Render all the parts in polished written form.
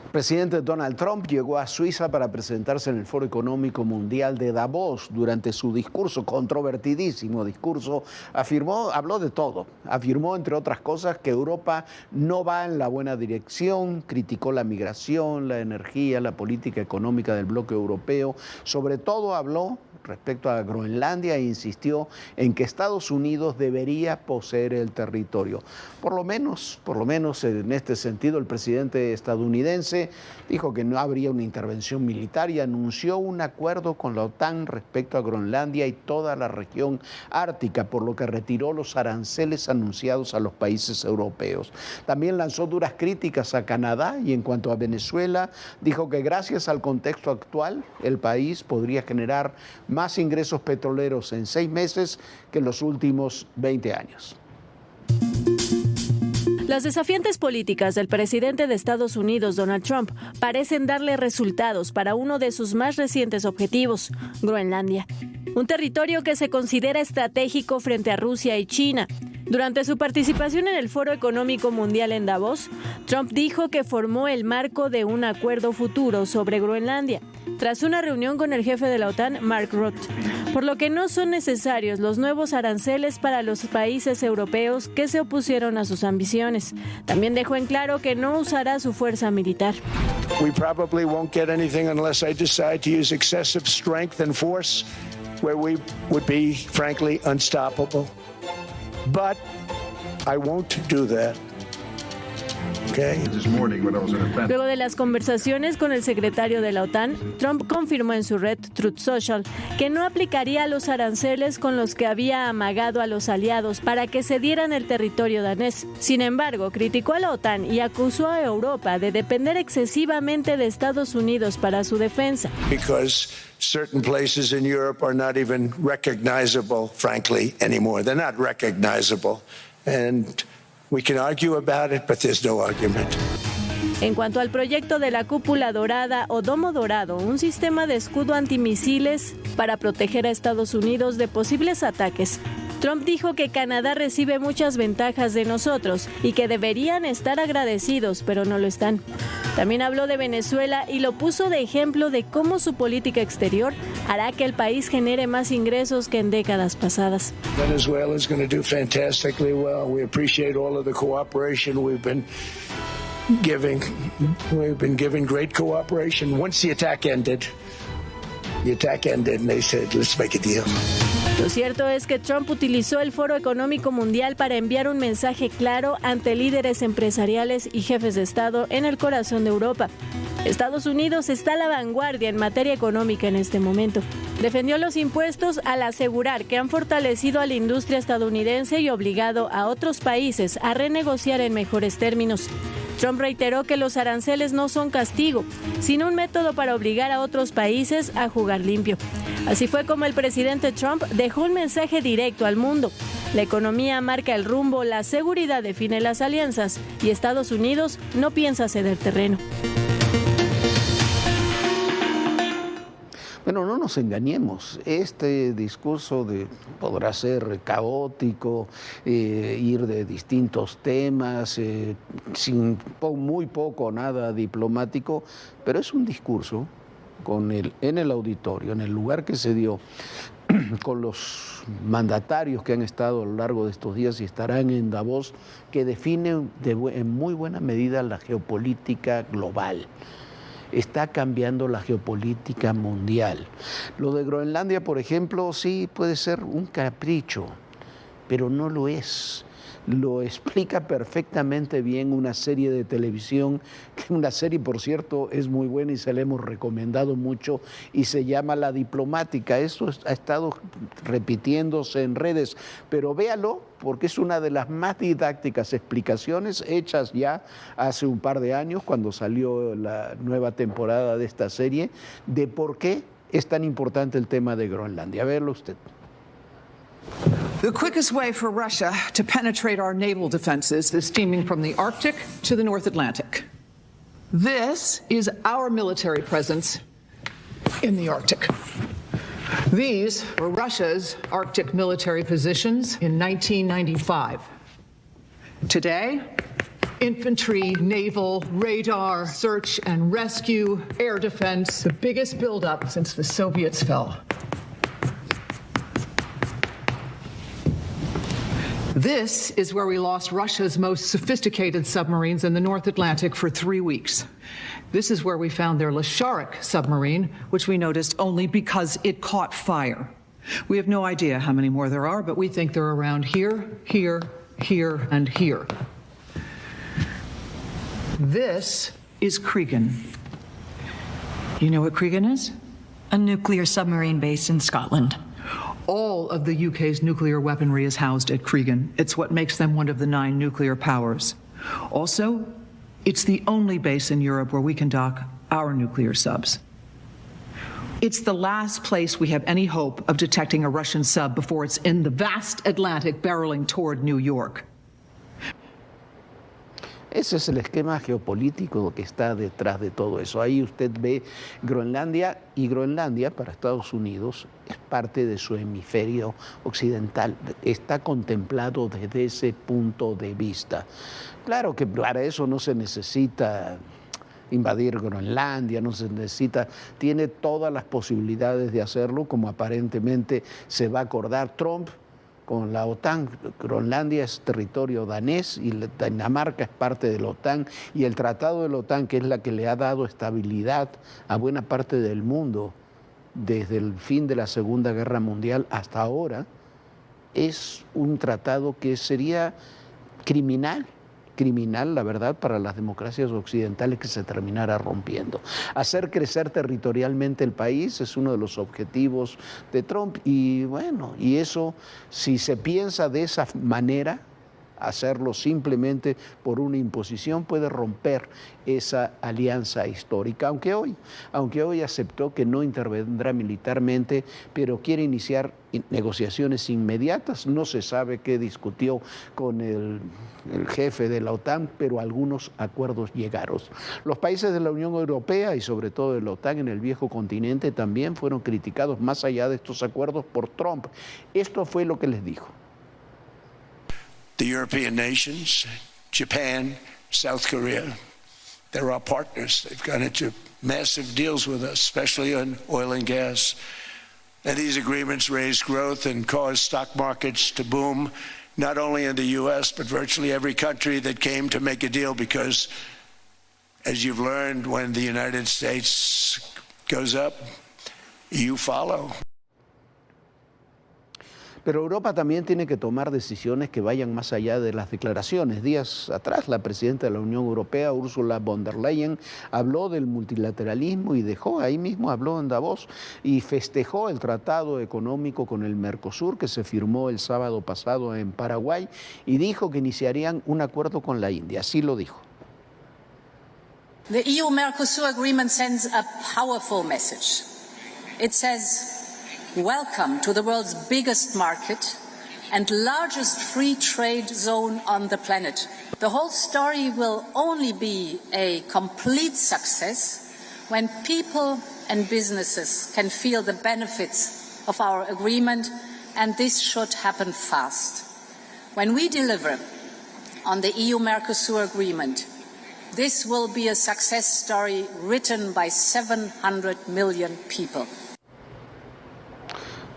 El presidente Donald Trump llegó a Suiza para presentarse en el Foro Económico Mundial de Davos. Durante su discurso, controvertidísimo discurso, habló de todo. Afirmó, entre otras cosas, que Europa no va en la buena dirección, criticó la migración, la energía, la política económica del bloque europeo. Sobre todo habló respecto a Groenlandia e insistió en que Estados Unidos debería poseer el territorio. Por lo menos en este sentido, el presidente estadounidense dijo que no habría una intervención militar y anunció un acuerdo con la OTAN respecto a Groenlandia y toda la región ártica, por lo que retiró los aranceles anunciados a los países europeos. También lanzó duras críticas a Canadá y en cuanto a Venezuela, dijo que gracias al contexto actual, el país podría generar más ingresos petroleros en 6 meses que en los últimos 20 años. Las desafiantes políticas del presidente de Estados Unidos, Donald Trump, parecen darle resultados para uno de sus más recientes objetivos, Groenlandia, un territorio que se considera estratégico frente a Rusia y China. Durante su participación en el Foro Económico Mundial en Davos, Trump dijo que formó el marco de un acuerdo futuro sobre Groenlandia, tras una reunión con el jefe de la OTAN, Mark Rutte, por lo que no son necesarios los nuevos aranceles para los países europeos que se opusieron a sus ambiciones. También dejó en claro que no usará su fuerza militar. We probably won't get anything unless I decide to use excessive strength and force, where we would be, frankly, unstoppable. But I won't do that. Okay. Luego de las conversaciones con el secretario de la OTAN, Trump confirmó en su red Truth Social que no aplicaría los aranceles con los que había amagado a los aliados para que cedieran el territorio danés. Sin embargo, criticó a la OTAN y acusó a Europa de depender excesivamente de Estados Unidos para su defensa. Because certain places in Europe are not even recognizable, frankly, anymore. They're not recognizable. And we can argue about it, but there's no argument. En cuanto al proyecto de la cúpula dorada o domo dorado, un sistema de escudo antimisiles para proteger a Estados Unidos de posibles ataques, Trump dijo que Canadá recibe muchas ventajas de nosotros y que deberían estar agradecidos, pero no lo están. También habló de Venezuela y lo puso de ejemplo de cómo su política exterior hará que el país genere más ingresos que en décadas pasadas. Venezuela is going to do fantastically well. We appreciate all of the cooperation we've been giving. We've been giving great cooperation. Once the attack ended and they said, let's make a deal. Lo cierto es que Trump utilizó el Foro Económico Mundial para enviar un mensaje claro ante líderes empresariales y jefes de Estado en el corazón de Europa. Estados Unidos está a la vanguardia en materia económica en este momento. Defendió los impuestos al asegurar que han fortalecido a la industria estadounidense y obligado a otros países a renegociar en mejores términos. Trump reiteró que los aranceles no son castigo, sino un método para obligar a otros países a jugar limpio. Así fue como el presidente Trump dejó un mensaje directo al mundo. La economía marca el rumbo, la seguridad define las alianzas y Estados Unidos no piensa ceder terreno. Bueno, no nos engañemos, este discurso podrá ser caótico, ir de distintos temas, sin muy poco o nada diplomático, pero es un discurso en el auditorio, en el lugar que se dio, con los mandatarios que han estado a lo largo de estos días y estarán en Davos, que define en muy buena medida la geopolítica global. Está cambiando la geopolítica mundial. Lo de Groenlandia, por ejemplo, sí puede ser un capricho, pero no lo es. Lo explica perfectamente bien una serie de televisión, que una serie, por cierto, es muy buena y se la hemos recomendado mucho, y se llama La Diplomática. Esto ha estado repitiéndose en redes, pero véalo, porque es una de las más didácticas explicaciones hechas ya hace un par de años, cuando salió la nueva temporada de esta serie, de por qué es tan importante el tema de Groenlandia. Véalo usted. The quickest way for Russia to penetrate our naval defenses is steaming from the Arctic to the North Atlantic. This is our military presence in the Arctic. These were Russia's Arctic military positions in 1995. Today, infantry, naval, radar, search and rescue, air defense, the biggest buildup since the Soviets fell. This is where we lost Russia's most sophisticated submarines in the North Atlantic for 3 weeks. This is where we found their Lashkarik submarine, which we noticed only because it caught fire. We have no idea how many more there are, but we think they're around here, here, here, and here. This is Cregan. You know what Cregan is? A nuclear submarine base in Scotland. All of the UK's nuclear weaponry is housed at Cregan. It's what makes them one of the 9 nuclear powers. Also, it's the only base in Europe where we can dock our nuclear subs. It's the last place we have any hope of detecting a Russian sub before it's in the vast Atlantic barreling toward New York. Ese es el esquema geopolítico que está detrás de todo eso. Ahí usted ve Groenlandia, y Groenlandia para Estados Unidos es parte de su hemisferio occidental. Está contemplado desde ese punto de vista. Claro que para eso no se necesita invadir Groenlandia, no se necesita, tiene todas las posibilidades de hacerlo, como aparentemente se va a acordar Trump con la OTAN. Groenlandia es territorio danés y Dinamarca es parte de la OTAN, y el tratado de la OTAN, que es la que le ha dado estabilidad a buena parte del mundo desde el fin de la Segunda Guerra Mundial hasta ahora, es un tratado que sería criminal, la verdad, para las democracias occidentales que se terminara rompiendo. Hacer crecer territorialmente el país es uno de los objetivos de Trump, y bueno, y eso, si se piensa de esa manera, hacerlo simplemente por una imposición, puede romper esa alianza histórica, aunque hoy aceptó que no intervendrá militarmente, pero quiere iniciar negociaciones inmediatas. No se sabe qué discutió con el jefe de la OTAN, pero algunos acuerdos llegaron. Los países de la Unión Europea y sobre todo de la OTAN en el viejo continente también fueron criticados más allá de estos acuerdos por Trump. Esto fue lo que les dijo. The European nations, Japan, South Korea, they're our partners. They've gone into massive deals with us, especially on oil and gas. And these agreements raise growth and cause stock markets to boom, not only in the U.S., but virtually every country that came to make a deal, because, as you've learned, when the United States goes up, you follow. Pero Europa también tiene que tomar decisiones que vayan más allá de las declaraciones. Días atrás, la presidenta de la Unión Europea, Ursula von der Leyen, habló del multilateralismo y ahí mismo habló en Davos y festejó el tratado económico con el Mercosur que se firmó el sábado pasado en Paraguay, y dijo que iniciarían un acuerdo con la India. Así lo dijo. The EU-Mercosur agreement sends a powerful message. It says, welcome to the world's biggest market and largest free trade zone on the planet. The whole story will only be a complete success when people and businesses can feel the benefits of our agreement, and this should happen fast. When we deliver on the EU-Mercosur agreement, this will be a success story written by 700 million people.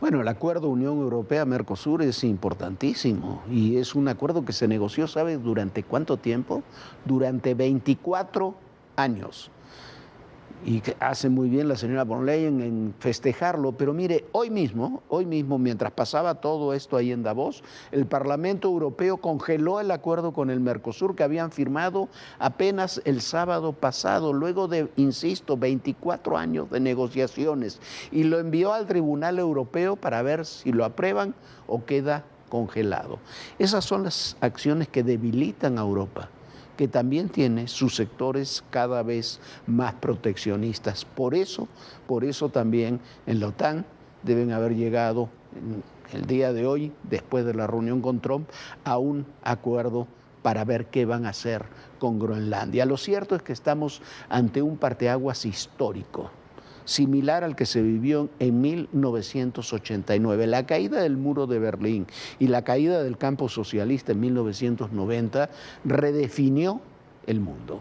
Bueno, el acuerdo Unión Europea-Mercosur es importantísimo y es un acuerdo que se negoció, ¿sabe durante cuánto tiempo? Durante 24 años. Y que hace muy bien la señora von Leyen en festejarlo, pero mire, hoy mismo, mientras pasaba todo esto ahí en Davos, el Parlamento Europeo congeló el acuerdo con el Mercosur que habían firmado apenas el sábado pasado, luego de, insisto, 24 años de negociaciones, y lo envió al Tribunal Europeo para ver si lo aprueban o queda congelado. Esas son las acciones que debilitan a Europa, que también tiene sus sectores cada vez más proteccionistas. Por eso también en la OTAN deben haber llegado el día de hoy, después de la reunión con Trump, a un acuerdo para ver qué van a hacer con Groenlandia. Lo cierto es que estamos ante un parteaguas histórico, similar al que se vivió en 1989. La caída del muro de Berlín y la caída del campo socialista en 1990 redefinió el mundo.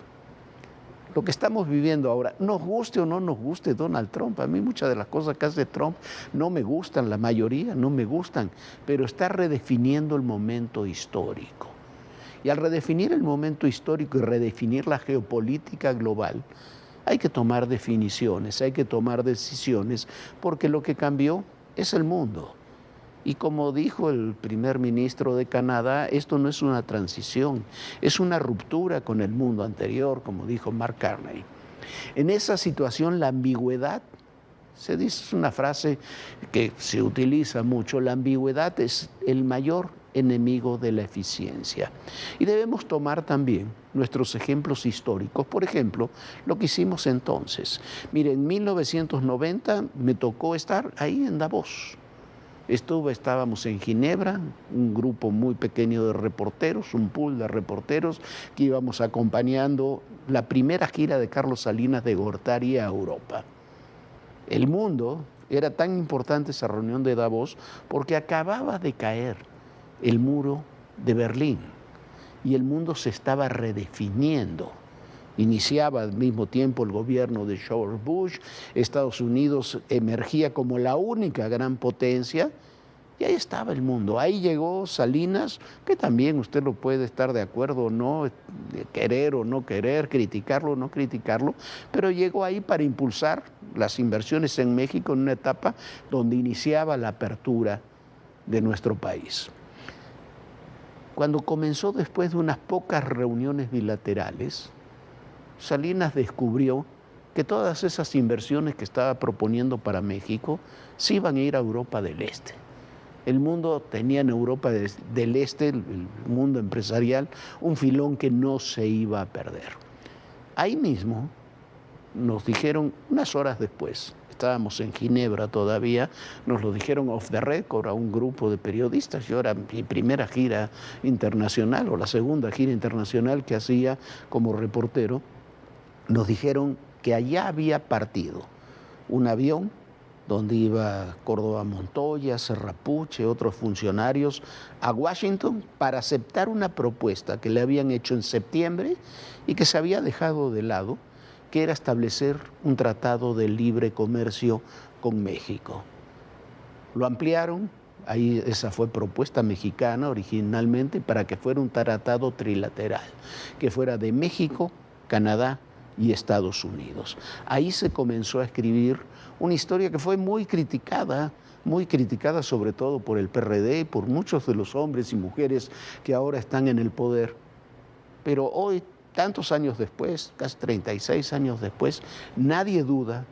Lo que estamos viviendo ahora, nos guste o no nos guste Donald Trump, a mí muchas de las cosas que hace Trump no me gustan, la mayoría no me gustan, pero está redefiniendo el momento histórico. Y al redefinir el momento histórico y redefinir la geopolítica global, hay que tomar definiciones, hay que tomar decisiones, porque lo que cambió es el mundo. Y como dijo el primer ministro de Canadá, esto no es una transición, es una ruptura con el mundo anterior, como dijo Mark Carney. En esa situación, la ambigüedad, se dice, es una frase que se utiliza mucho, la ambigüedad es el mayor enemigo de la eficiencia. Y debemos tomar también nuestros ejemplos históricos. Por ejemplo, lo que hicimos entonces. Mire, en 1990 me tocó estar ahí en Davos. Estábamos en Ginebra, un grupo muy pequeño de reporteros, un pool de reporteros que íbamos acompañando la primera gira de Carlos Salinas de Gortari a Europa. El mundo, era tan importante esa reunión de Davos porque acababa de caer el muro de Berlín y el mundo se estaba redefiniendo. Iniciaba al mismo tiempo el gobierno de George Bush, Estados Unidos emergía como la única gran potencia y ahí estaba el mundo. Ahí llegó Salinas, que también usted lo puede estar de acuerdo o no, querer o no querer, criticarlo o no criticarlo, pero llegó ahí para impulsar las inversiones en México en una etapa donde iniciaba la apertura de nuestro país. Cuando comenzó después de unas pocas reuniones bilaterales, Salinas descubrió que todas esas inversiones que estaba proponiendo para México se iban a ir a Europa del Este. El mundo tenía en Europa del Este, el mundo empresarial, un filón que no se iba a perder. Ahí mismo nos dijeron, unas horas después, estábamos en Ginebra todavía, nos lo dijeron off the record a un grupo de periodistas. Yo era mi primera gira internacional o la segunda gira internacional que hacía como reportero. Nos dijeron que allá había partido un avión donde iba Córdoba Montoya, Serrapuche, otros funcionarios a Washington para aceptar una propuesta que le habían hecho en septiembre y que se había dejado de lado, que era establecer un tratado de libre comercio con México. Lo ampliaron, ahí esa fue propuesta mexicana originalmente para que fuera un tratado trilateral, que fuera de México, Canadá y Estados Unidos. Ahí se comenzó a escribir una historia que fue muy criticada sobre todo por el PRD, por muchos de los hombres y mujeres que ahora están en el poder. Pero hoy, tantos años después, casi 36 años después, nadie duda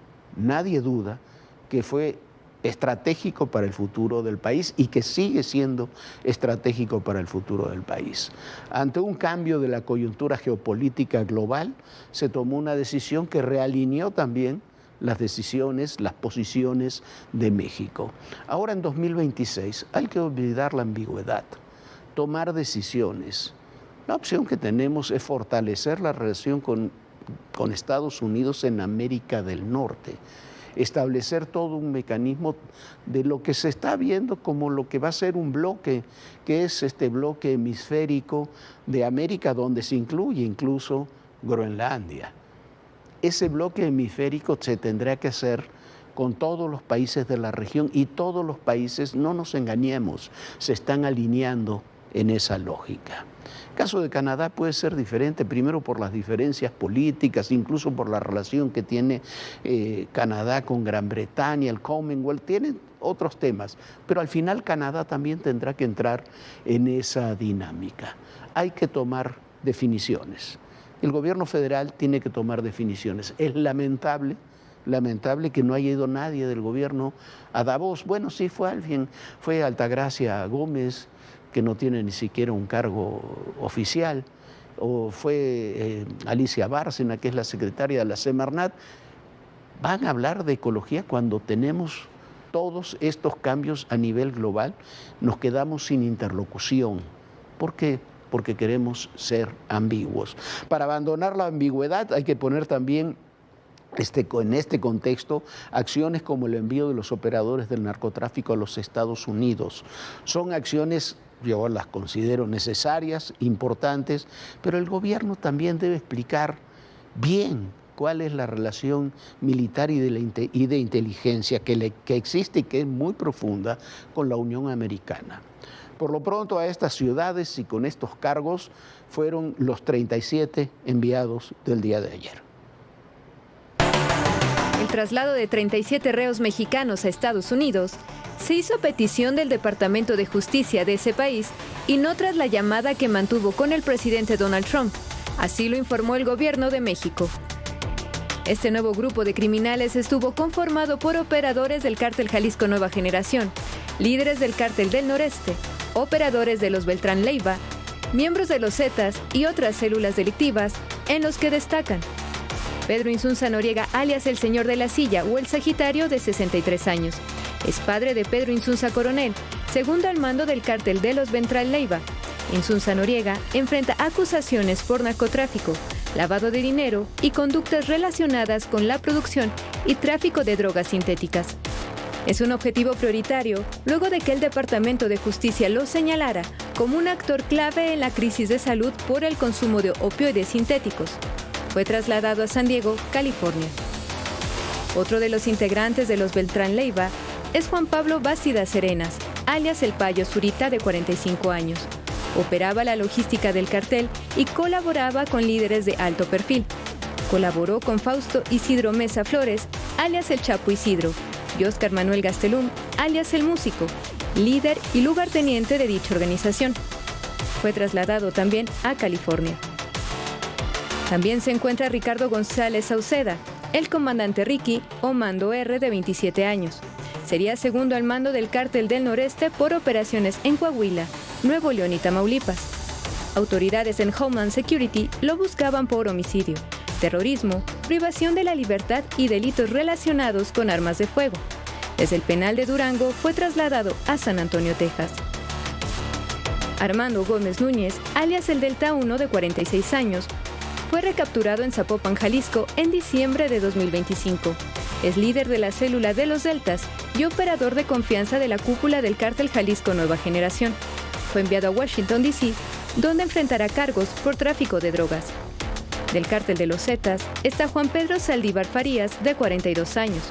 que fue estratégico para el futuro del país y que sigue siendo estratégico para el futuro del país. Ante un cambio de la coyuntura geopolítica global, se tomó una decisión que realineó también las decisiones, las posiciones de México. Ahora en 2026 hay que olvidar la ambigüedad, tomar decisiones. La opción que tenemos es fortalecer la relación con Estados Unidos en América del Norte, establecer todo un mecanismo de lo que se está viendo como lo que va a ser un bloque, que es este bloque hemisférico de América, donde se incluye incluso Groenlandia. Ese bloque hemisférico se tendrá que hacer con todos los países de la región y todos los países, no nos engañemos, se están alineando en esa lógica. El caso de Canadá puede ser diferente, primero por las diferencias políticas, incluso por la relación que tiene Canadá con Gran Bretaña, el Commonwealth, tienen otros temas, pero al final Canadá también tendrá que entrar en esa dinámica. Hay que tomar definiciones. El gobierno federal tiene que tomar definiciones. Es lamentable que no haya ido nadie del gobierno a Davos. Bueno, sí fue alguien, fue Altagracia Gómez, que no tiene ni siquiera un cargo oficial, o fue Alicia Bárcena, que es la secretaria de la Semarnat. Van a hablar de ecología cuando tenemos todos estos cambios a nivel global, nos quedamos sin interlocución. ¿Por qué? Porque queremos ser ambiguos. Para abandonar la ambigüedad hay que poner también en este contexto acciones como el envío de los operadores del narcotráfico a los Estados Unidos. Son acciones yo las considero necesarias, importantes, pero el gobierno también debe explicar bien cuál es la relación militar y de inteligencia que existe y que es muy profunda con la Unión Americana. Por lo pronto a estas ciudades y con estos cargos fueron los 37 enviados del día de ayer. El traslado de 37 reos mexicanos a Estados Unidos se hizo a petición del Departamento de Justicia de ese país y no tras la llamada que mantuvo con el presidente Donald Trump. Así lo informó el gobierno de México. Este nuevo grupo de criminales estuvo conformado por operadores del cártel Jalisco Nueva Generación, líderes del cártel del Noreste, operadores de los Beltrán Leiva, miembros de los Zetas y otras células delictivas, en los que destacan Pedro Insunza Noriega, alias el Señor de la Silla o el Sagitario, de 63 años. Es padre de Pedro Insunza Coronel, segundo al mando del cártel de los Beltrán Leiva. Insunza Noriega enfrenta acusaciones por narcotráfico, lavado de dinero y conductas relacionadas con la producción y tráfico de drogas sintéticas. Es un objetivo prioritario luego de que el Departamento de Justicia lo señalara como un actor clave en la crisis de salud por el consumo de opioides sintéticos. Fue trasladado a San Diego, California. Otro de los integrantes de los Beltrán Leiva es Juan Pablo Bastidas Arenas, alias El Payo Zurita, de 45 años. Operaba la logística del cartel y colaboraba con líderes de alto perfil. Colaboró con Fausto Isidro Mesa Flores, alias El Chapo Isidro, y Óscar Manuel Gastelum, alias El Músico, líder y lugarteniente de dicha organización. Fue trasladado también a California. También se encuentra Ricardo González Sauceda, el comandante Ricky o Mando R, de 27 años. Sería segundo al mando del cártel del Noreste por operaciones en Coahuila, Nuevo León y Tamaulipas. Autoridades en Homeland Security lo buscaban por homicidio, terrorismo, privación de la libertad y delitos relacionados con armas de fuego. Desde el penal de Durango fue trasladado a San Antonio, Texas. Armando Gómez Núñez, alias el Delta 1, de 46 años, fue recapturado en Zapopan, Jalisco, en diciembre de 2025. Es líder de la célula de los Deltas y operador de confianza de la cúpula del cártel Jalisco Nueva Generación. Fue enviado a Washington, D.C., donde enfrentará cargos por tráfico de drogas. Del cártel de los Zetas está Juan Pedro Saldívar Farías, de 42 años,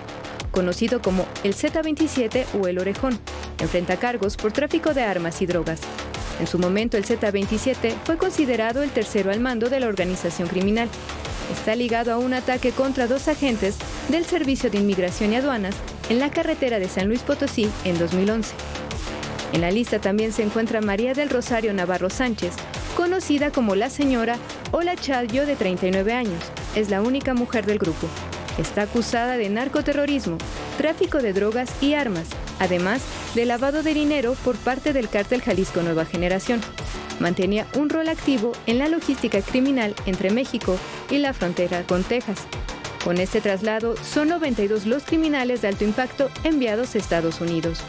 conocido como el Z-27 o el Orejón. Enfrenta cargos por tráfico de armas y drogas. En su momento, el Z-27 fue considerado el tercero al mando de la organización criminal. Está ligado a un ataque contra 2 agentes del Servicio de Inmigración y Aduanas en la carretera de San Luis Potosí en 2011. En la lista también se encuentra María del Rosario Navarro Sánchez, conocida como la Señora o la Chayo, de 39 años. Es la única mujer del grupo. Está acusada de narcoterrorismo, tráfico de drogas y armas, además de lavado de dinero por parte del cártel Jalisco Nueva Generación. Mantenía un rol activo en la logística criminal entre México y la frontera con Texas. Con este traslado, son 92 los criminales de alto impacto enviados a Estados Unidos.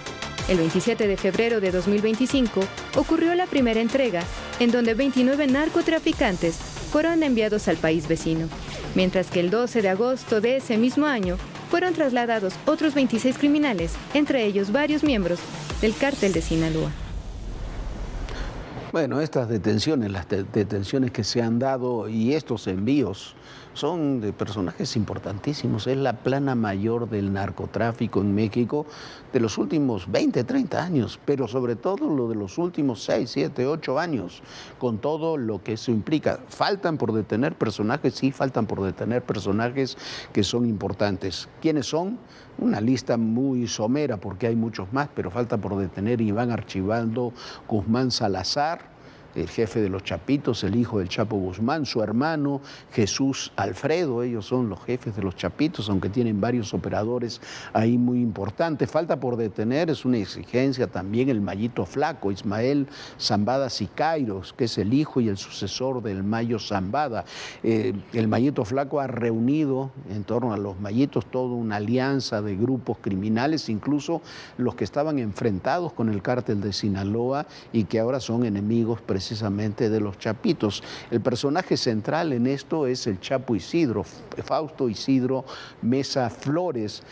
El 27 de febrero de 2025 ocurrió la primera entrega, en donde 29 narcotraficantes fueron enviados al país vecino, mientras que el 12 de agosto de ese mismo año fueron trasladados otros 26 criminales, entre ellos varios miembros del cártel de Sinaloa. Bueno, estas detenciones, las detenciones que se han dado y estos envíos son de personajes importantísimos. Es la plana mayor del narcotráfico en México de los últimos 20, 30 años, pero sobre todo lo de los últimos 6, 7, 8 años, con todo lo que eso implica. Faltan por detener personajes, sí, faltan por detener personajes que son importantes. ¿Quiénes son? Una lista muy somera porque hay muchos más, pero falta por detener Iván Archibaldo Guzmán Salazar, el jefe de los Chapitos, el hijo del Chapo Guzmán, su hermano Jesús Alfredo. Ellos son los jefes de los Chapitos, aunque tienen varios operadores ahí muy importantes. Falta por detener, es una exigencia también, el Mayito Flaco, Ismael Zambada Sicairos, que es el hijo y el sucesor del Mayo Zambada. El Mayito Flaco ha reunido en torno a los Mayitos toda una alianza de grupos criminales, incluso los que estaban enfrentados con el cártel de Sinaloa y que ahora son enemigos precisamente precisamente de los chapitos. El personaje central en esto es el Chapo Isidro, Fausto Isidro Mesa Flores,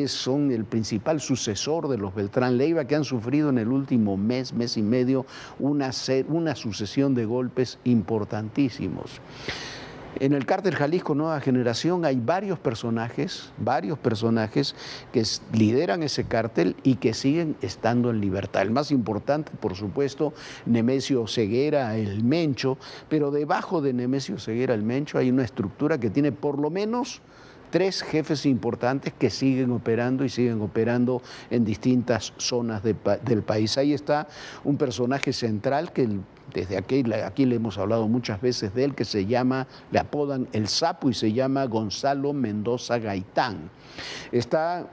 son el principal sucesor de los Beltrán Leiva, que han sufrido en el último mes y medio, una sucesión de golpes importantísimos. En el Cártel Jalisco Nueva Generación hay varios personajes que lideran ese cártel y que siguen estando en libertad. El más importante, por supuesto, Nemesio Ceguera, el Mencho, pero debajo de Nemesio Ceguera, el Mencho, hay una estructura que tiene por lo menos 3 jefes importantes que siguen operando y siguen operando en distintas zonas del país. Ahí está un personaje central que desde aquí le hemos hablado muchas veces de él, que le apodan el Sapo y se llama Gonzalo Mendoza Gaitán. Está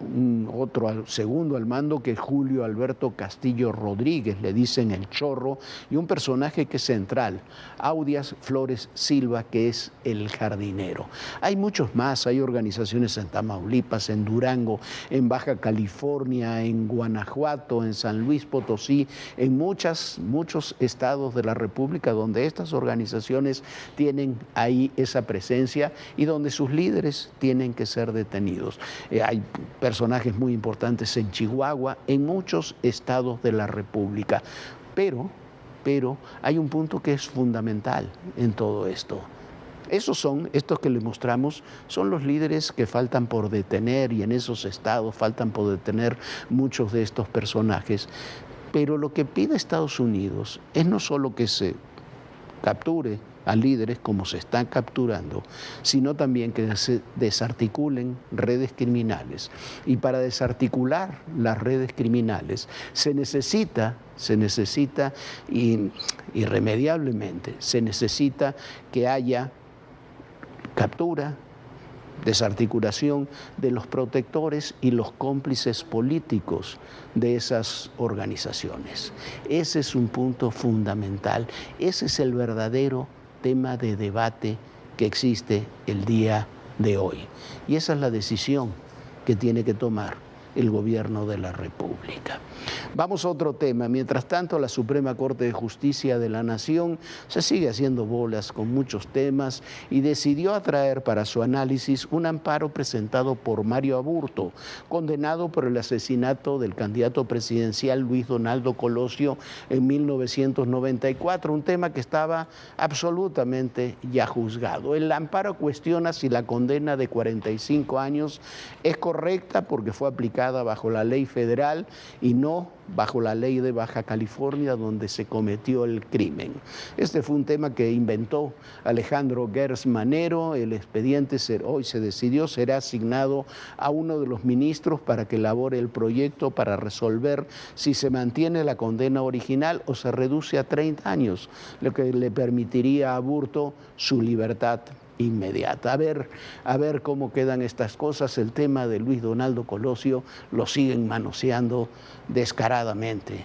otro segundo al mando, que es Julio Alberto Castillo Rodríguez, le dicen el Chorro, y un personaje que es central, Audias Flores Silva, que es el jardinero. Hay muchos más, hay organizaciones en Tamaulipas, en Durango, en Baja California, en Guanajuato, en San Luis Potosí, en muchos estados de la República donde estas organizaciones tienen ahí esa presencia y donde sus líderes tienen que ser detenidos. Hay personajes muy importantes en Chihuahua, en muchos estados de la República, pero hay un punto que es fundamental en todo esto. Estos que le mostramos, son los líderes que faltan por detener, y en esos estados faltan por detener muchos de estos personajes. Pero lo que pide Estados Unidos es no solo que se capture a líderes como se están capturando, sino también que se desarticulen redes criminales. Y para desarticular las redes criminales se necesita irremediablemente, se necesita que haya captura, desarticulación de los protectores y los cómplices políticos de esas organizaciones. Ese es un punto fundamental, ese es el verdadero tema de debate que existe el día de hoy. Y esa es la decisión que tiene que tomar el gobierno de la República. Vamos a otro tema. Mientras tanto, la Suprema Corte de Justicia de la Nación se sigue haciendo bolas con muchos temas y decidió atraer para su análisis un amparo presentado por Mario Aburto, condenado por el asesinato del candidato presidencial Luis Donaldo Colosio en 1994, un tema que estaba absolutamente ya juzgado. El amparo cuestiona si la condena de 45 años es correcta porque fue aplicada bajo la ley federal y no bajo la ley de Baja California, donde se cometió el crimen. Este fue un tema que inventó Alejandro Gers Manero. El expediente hoy se decidió, será asignado a uno de los ministros para que elabore el proyecto para resolver si se mantiene la condena original o se reduce a 30 años, lo que le permitiría a Aburto su libertad inmediata. A ver cómo quedan estas cosas. El tema de Luis Donaldo Colosio lo siguen manoseando descaradamente.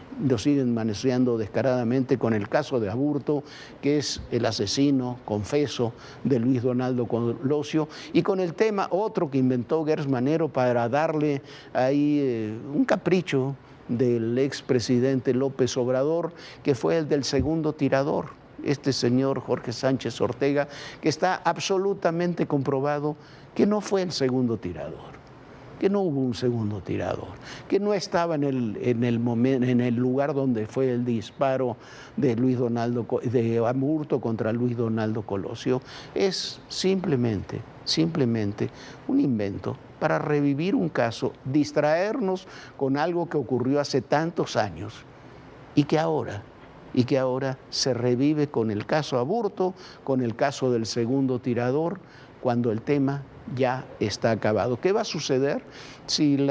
Con el caso de Aburto, que es el asesino confeso de Luis Donaldo Colosio, y con el tema otro que inventó Gers Manero para darle ahí un capricho del expresidente López Obrador, que fue el del segundo tirador. Este señor Jorge Sánchez Ortega, que está absolutamente comprobado que no fue el segundo tirador, que no hubo un segundo tirador, que no estaba en el lugar donde fue el disparo de Aburto contra Luis Donaldo Colosio. Es simplemente un invento para revivir un caso, distraernos con algo que ocurrió hace tantos años y que ahora se revive con el caso Aburto, con el caso del segundo tirador, cuando el tema ya está acabado. ¿Qué va a suceder si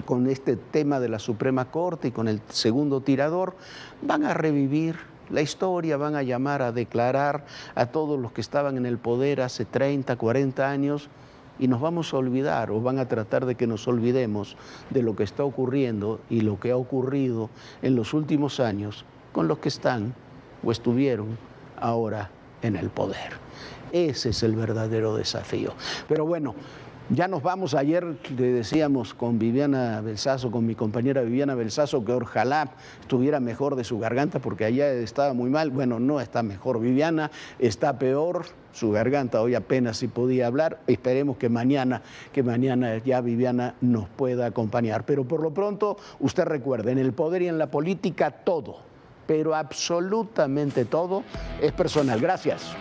con este tema de la Suprema Corte y con el segundo tirador van a revivir la historia, van a llamar a declarar a todos los que estaban en el poder hace 30, 40 años? Y nos vamos a olvidar, o van a tratar de que nos olvidemos de lo que está ocurriendo y lo que ha ocurrido en los últimos años con los que están o estuvieron ahora en el poder. Ese es el verdadero desafío. Pero bueno, Ya nos vamos. Ayer le decíamos con Viviana Belsazo, con mi compañera Viviana Belsazo, que ojalá estuviera mejor de su garganta porque allá estaba muy mal. Bueno, no está mejor Viviana, está peor su garganta. Hoy apenas si podía hablar. Esperemos que mañana ya Viviana nos pueda acompañar. Pero por lo pronto, usted recuerde, en el poder y en la política todo, pero absolutamente todo es personal. Gracias.